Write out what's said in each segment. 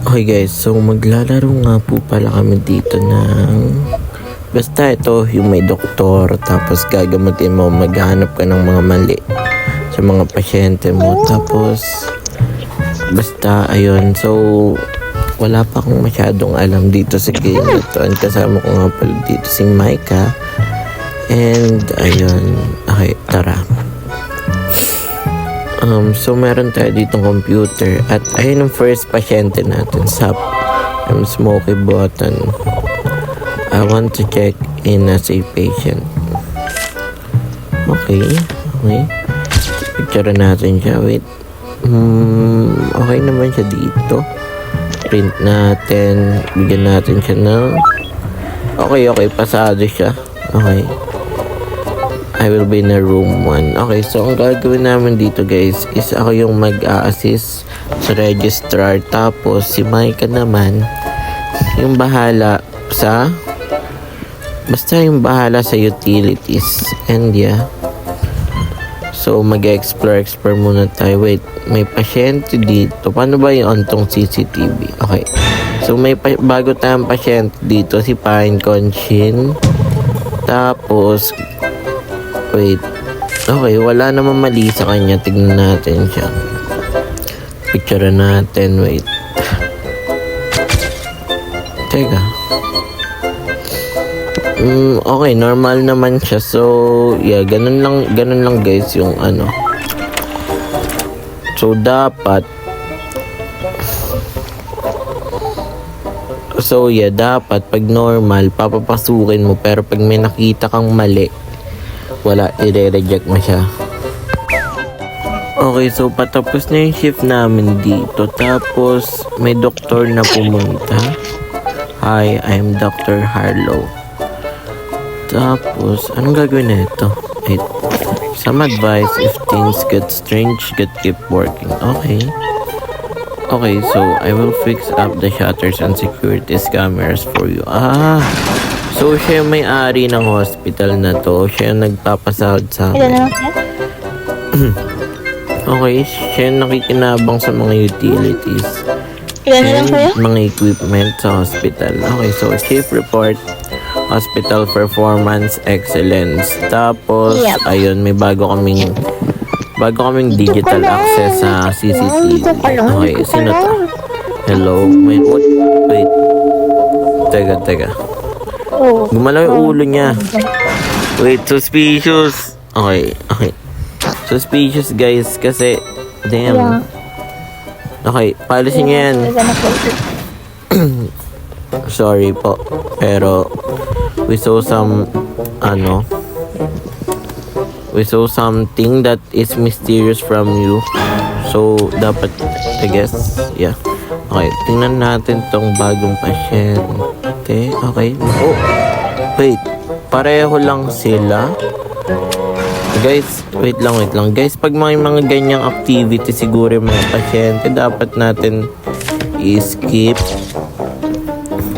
Okay guys, so maglalaro nga po pala kami dito ng basta ito yung may doktor, tapos gagamutin mo, maghanap ka ng mga mali sa mga pasyente mo, tapos basta ayun. So wala pa akong masyadong alam dito sa game na to, and kasama ko nga pala dito si Micah, and ayun. Okay, tara. So meron tayo ditong computer at ayun ang first pasyente natin. Sup, I'm Smokey Button. I want to check in as a patient. Okay. Picture natin siya. Wait. Okay naman siya dito. Print natin. Bigyan natin siya ng okay, pasado siya. Okay. I will be in a room 1. Okay, so ang gagawin namin dito guys is ako yung mag-a-assist sa registrar, tapos si Micah naman yung bahala sa utilities. And yeah, so mag-explore muna tayo. Wait, may pasyente dito. Paano ba yung tong CCTV? Okay, so may bago tayong pasyente dito, si Pine Conchin. Tapos wait. Okay, wala namang mali sa kanya. Tignan natin siya. Picture natin. Wait. Teka. Okay, normal naman siya. So, yeah, ganun lang guys yung ano. So, dapat pag normal, papapasukin mo. Pero pag may nakita kang mali, wala, i-reject mo siya. Okay, so patapos na yung shift namin dito. Tapos may doktor na pumunta. Hi, I'm Dr. Harlow. Tapos anong gagawin na ito? Wait. Some advice if things get strange, keep working. Okay, so I will fix up the shutters and security cameras for you. So, siya yung may-ari ng hospital na to. Siya yung nagpapasahod sa akin. Okay, siya yung nakikinabang sa mga utilities and mga equipment sa hospital. Okay, so chief report, hospital performance excellence. Tapos, ayun, may bago kaming digital access sa CCTV. Okay, sino to? Hello? Wait. Teka. Gumalaw yung ulo niya. Wait, suspicious. Okay. Suspicious guys kasi damn. Okay, palisin niya yan. Sorry po. Pero we saw something that is mysterious from you. So dapat, I guess, yeah. Okay, tingnan natin tong bagong pasyente. Okay. Oh, wait. Pareho lang sila. Guys, wait lang. Guys, pag may mga ganyang activity, siguro yung mga pasyente, dapat natin i-skip.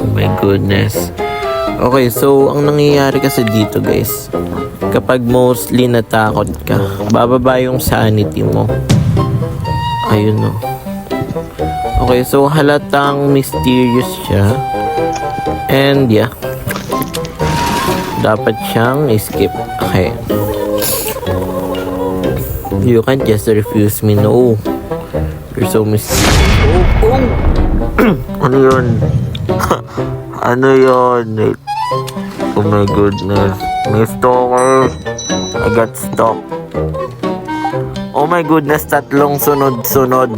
Oh my goodness. Okay, so ang nangyayari kasi dito guys, kapag mostly natakot ka, bababa yung sanity mo. Ayun no. Okay, so halatang mysterious siya. And yeah, dapat siyang skip. Okay. You can't just refuse me. No. You're so mysterious. Oh. Ano yun? Ano yun? Oh my goodness. May stalker. I got stalked. Oh my goodness, tatlong sunod-sunod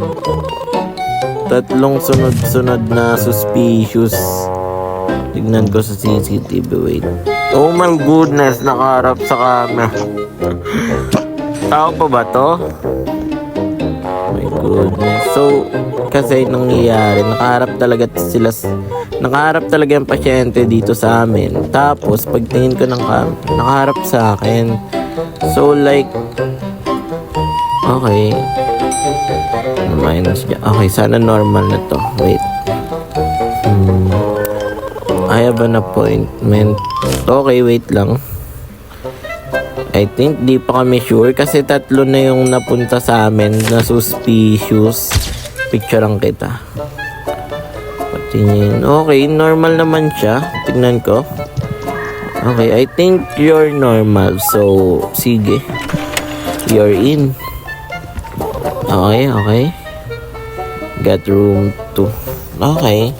na suspicious. Tignan ko sa CCTV. Wait. Oh my goodness, nakaharap sa camera. Tao pa ba to? Oh my goodness. So, kasi nangyayari, nakaharap talaga yung pasyente dito sa amin. Tapos, pagtingin ko ng camera, nakaharap sa akin. So, like, okay. Minus niya. Okay, sana normal na to. Wait. I have an appointment. Okay, wait lang. I think di pa kami sure kasi tatlo na yung napunta sa amin na suspicious. Picturean kita. Tingin. Okay, normal naman siya. Tingnan ko. Okay, I think you're normal. So, sige. You're in. Okay, okay. Got room 2. Okay.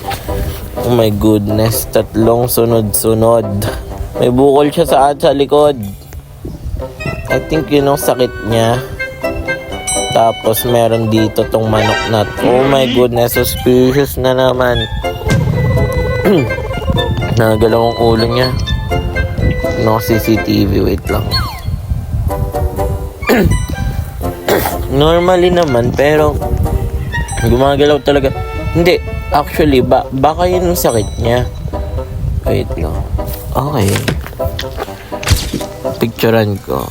Oh my goodness. Tatlong sunod-sunod. May bukol siya sa likod. I think yun ang sakit niya. Tapos meron dito tong manok na to. Oh my goodness. Suspicious na naman. Nagalaw ang ulo niya. No CCTV, wait lang. Normally naman, pero gumagalaw talaga. Hindi, actually, baka yun ang sakit niya. Wait lang. Okay. Picturean ko.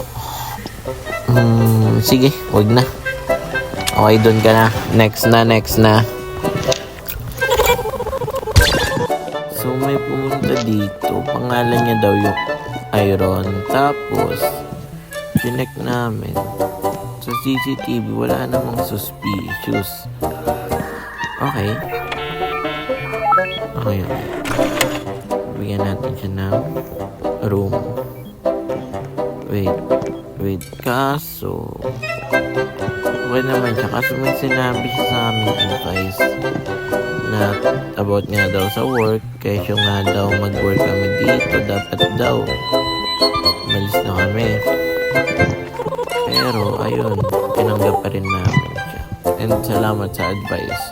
Sige, wag na. Okay, dun ka na. Next na. So, may pumunta dito. Pangalan niya daw yung Iron. Tapos, chinek namin. Sa CCTV, wala namang suspicious. Okay. Okay. Bigyan natin siya ng room. Wait. Kaso, okay naman siya. Kaso may sinabi siya sa amin guys na about nga daw sa work. Kaya nga daw mag-work kami dito. Dapat daw umalis na kami. Pero ayun, tinanggap pa rin namin siya. And salamat sa advice.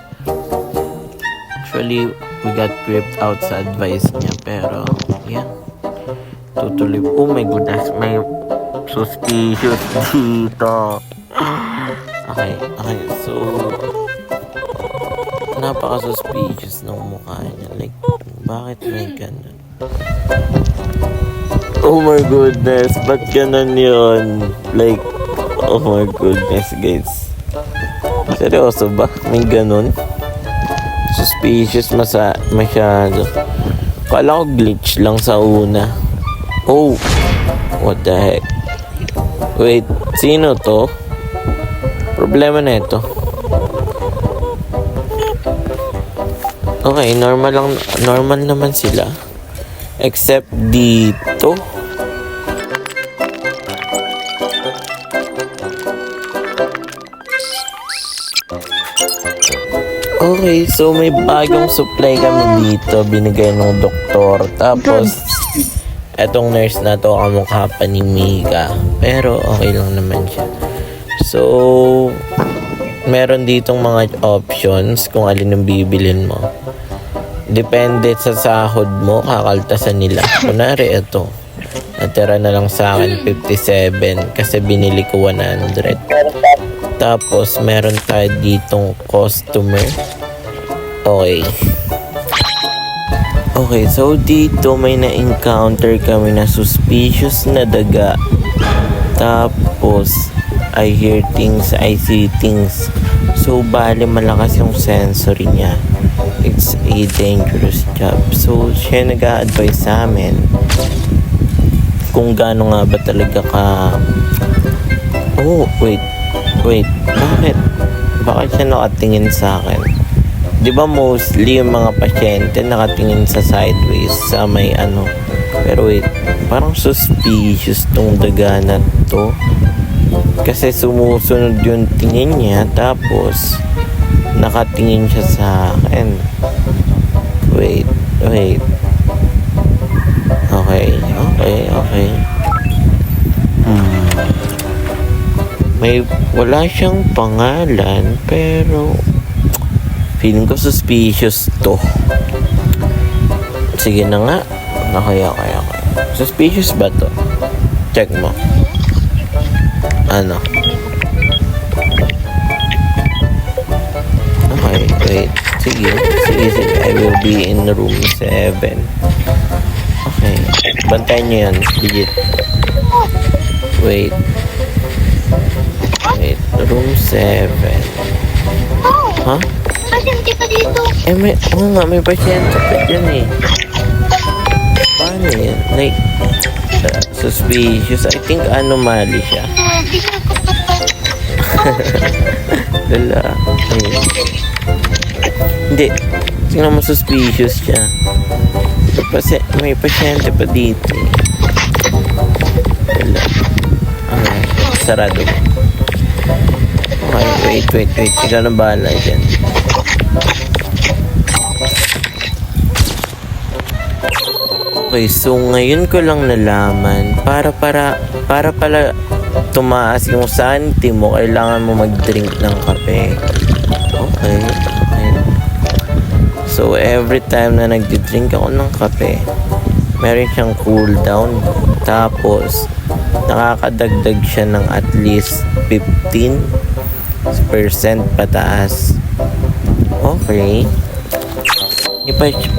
Actually, we got creeped out sa advice niya. Pero, yeah. Tutuloy. Oh my goodness, may suspicious dito. Okay. So, napaka-suspicious ng mukha niya. Like, bakit may ganun? Oh my goodness, ba't ganun yun? Like, oh my goodness, guys. Seryoso ba? May ganun? Suspicious masyado. Kala ko glitch lang sa una. Oh, what the heck? Wait, sino to? Problema na ito. Okay, normal naman sila. Except dito. Okay, so may bagong supply kami dito. Binigay ng doktor. Tapos, etong nurse na to kamukha pa ni Mika. Pero okay lang naman siya. So, meron ditong mga options kung alin ang bibilin mo. Depende sa sahod mo, kakaltasan nila. Kunwari, ito. Natira na lang sa akin 57 kasi binili ko 100. Tapos, meron tayo ditong customer. Okay, so dito may na-encounter kami na suspicious na daga. Tapos, I hear things, I see things. So, bale malakas yung sensory niya. It's a dangerous job. So, siya nag-a-advise sa amin kung gaano nga ba talaga ka... Oh, wait. Bakit siya nakatingin sa akin? Di ba mostly yung mga pasyente nakatingin sa sideways sa may ano. Pero wait, parang suspicious tong daga na to. Kasi sumusunod yung tingin niya tapos nakatingin siya sa akin. Wait. Okay. Wala siyang pangalan pero feeling ko suspicious to. Sige na nga. Okay. Suspicious ba to? Check mo. Ano? Okay, wait. Sige. I will be in room 7. Okay. Bantayan niyo yan. Digit. Wait. Room 7. Ha? Pasyente ka dito. May pasyente pa dyan eh. Paano yan? Like, suspicious. I think anomaly siya. Lala. Hindi. Tingnan mo, suspicious siya. May pasyente pa dito. Wala. Okay. Sarado. Okay, wait. Ikaw na bahala dyan. Okay, so ngayon ko lang nalaman para pala tumaas yung sanity mo, kailangan mo mag-drink ng kape. Okay. So every time na nag-drink ako ng kape, meron siyang cooldown. Tapos nakakadagdag siya ng at least 15% pataas. Okay.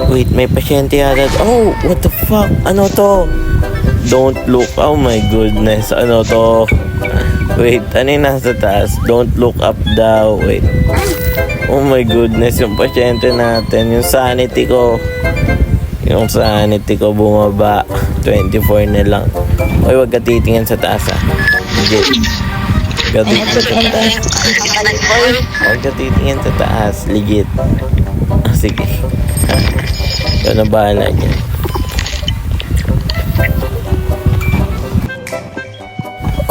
Wait, may pasyente yata. Oh, what the fuck? Ano to? Don't look. Oh my goodness. Ano to? Wait, ano yung nasa taas? Don't look up daw. Wait. Oh my goodness, yung pasyente natin. Yung sanity ko bumaba. 24 na lang. Oy, wag ka titingin sa taas ah. Legit. Huwag ka titingin sa taas. Legit. Ah, sige. Ikaw na bahala dyan.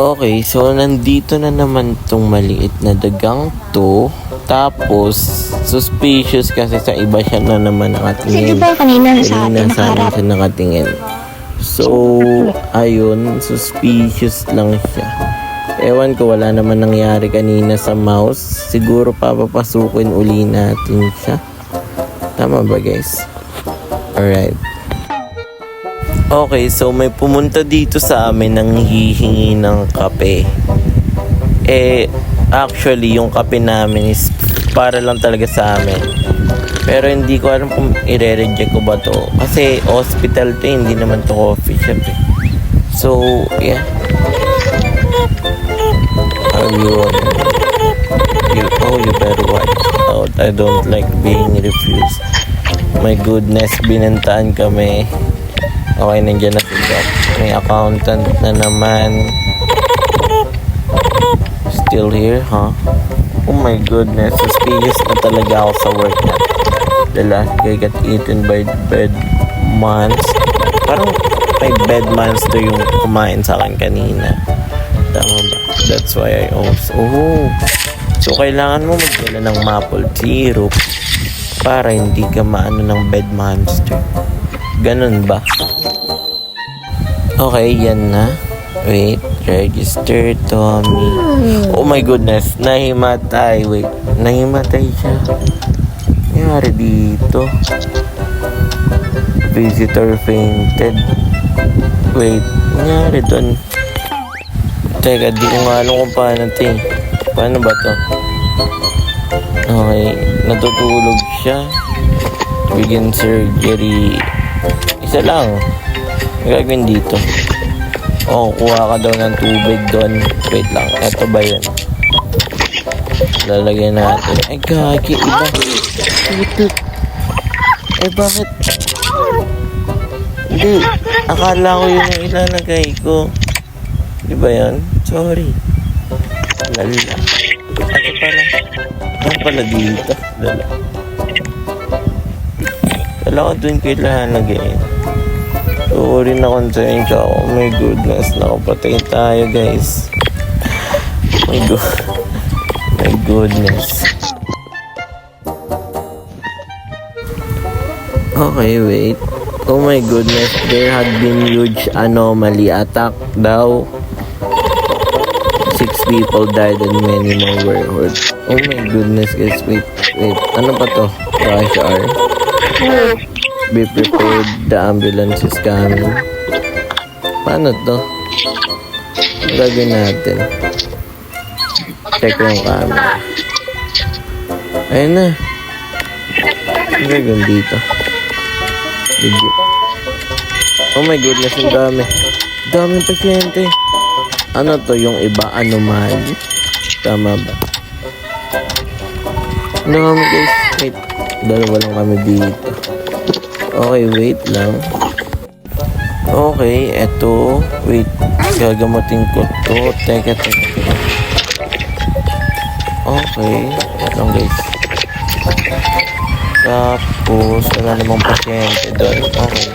Okay, so nandito na naman tong maliit na dagang to. Tapos, suspicious kasi sa iba siya na naman nakatingin. Sige ba kanina sa atin Kanina sa amin nakaharap? siya nakatingin. So, ayun, suspicious lang siya. Ewan ko, wala naman nangyari kanina sa mouse. Siguro papapasukin uli natin siya. Tama ba, guys? Alright. Okay, so may pumunta dito sa amin nang hihingi ng kape. Actually, yung kape namin is para lang talaga sa amin. Pero hindi ko alam kung i-reject ko ba to. Kasi hospital to, hindi naman to coffee shop eh. So, yeah. You better watch out. I don't like being refused. My goodness, binantaan kami. Okay, nandiyan na si Doc. May accountant na naman. Still here, huh? Oh my goodness, suspicious na talaga ako sa work na. The last guy got eaten by bed months. Parang may bed months to yung kumain sa akin kanina. Tama ba? That's why I also... Oh! So, kailangan mo magdala ng maple syrup para hindi ka maano ng bed monster. Ganun ba? Okay, yan na. Wait, register Tommy. Oh my goodness, nahimatay. Wait, nahimatay siya. Nangyari dito. Visitor fainted. Wait, nangyari dun. Teka, di ko nga alam kung paano ito eh. Paano ba to? Okay, natutulog siya. Begin surgery. Isa lang. May gagawin dito. Oh, kuha ka daw ng tubig doon. Wait lang, eto ba yun? Lalagyan natin. Ay, gagi, iba. Bakit? Hindi, akala ko yun yung ilalagay ko. Di ba yan? Sorry. Lala. Ito pala. Ano pala dito? Lala ko doon kailangan lagayin. Sorry na konsensya ako. Oh my goodness. Nakapatay tayo, guys. My goodness. Okay, wait. Oh my goodness. There had been huge anomaly attack daw. 6 people died and many more were hurt. Oh my goodness, guys. Wait. Ano pa to? Rush hour. Be prepared, the ambulance is coming. Paano to? Gagawin natin. Check yung camera. Ayun na. Gagawin dito. Legit. Oh my goodness, ang dami. Daming pasyente. Ano to yung iba? Anomaly? Tama ba? Ano kami guys? Wait. Dalawa lang kami dito. Okay, wait lang. Okay, eto. Wait, gagamutin ko to. Teka. Okay, eto guys. Tapos, wala namang pasyente doon. Okay.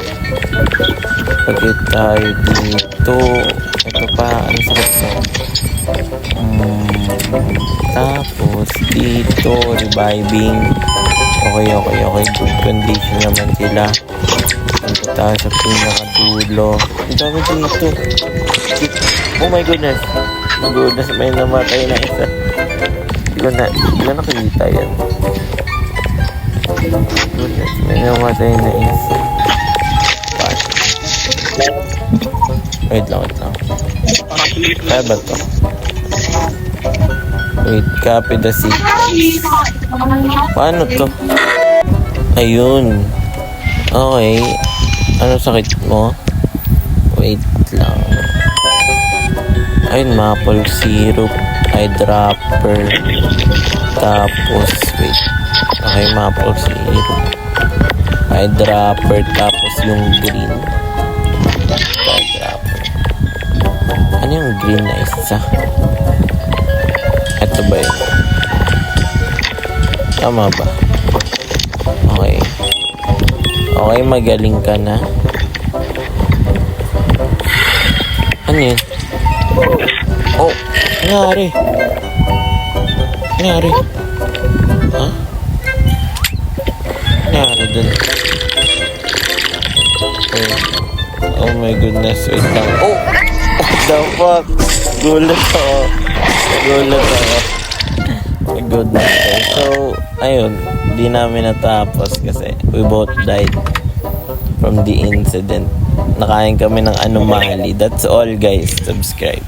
Lagay tayo dito. Ito pa, ano sagot mo? Tapos, dito, reviving. Okay. Good condition naman sila. Punta tayo sa pinakadulo. Ang dami dito. Oh my goodness. May namatay na isa. Hindi ko nakikita yan. Goodness, may namatay na isa. Wait lang. Kaya ba to? Wait, copy the sequence. Paano to? Ayun. Okay. Ano sakit mo? Wait lang. Ayun, maple syrup, eyedropper. Tapos, wait. Okay, maple syrup. Eyedropper, tapos yung green. Eyedropper. Ano yung green na isa? Ito ba yun? Tama ba? Okay. Okay, magaling ka na. Ano yun? Oh, nangyari. Ha? Nangyari dun. Oh my goodness, wait lang. Oh! What the fuck? Gulat ako. My goodness. So, ayun. Di namin natapos kasi we both died from the incident. Nakain kami ng anomaly. That's all, guys. Subscribe.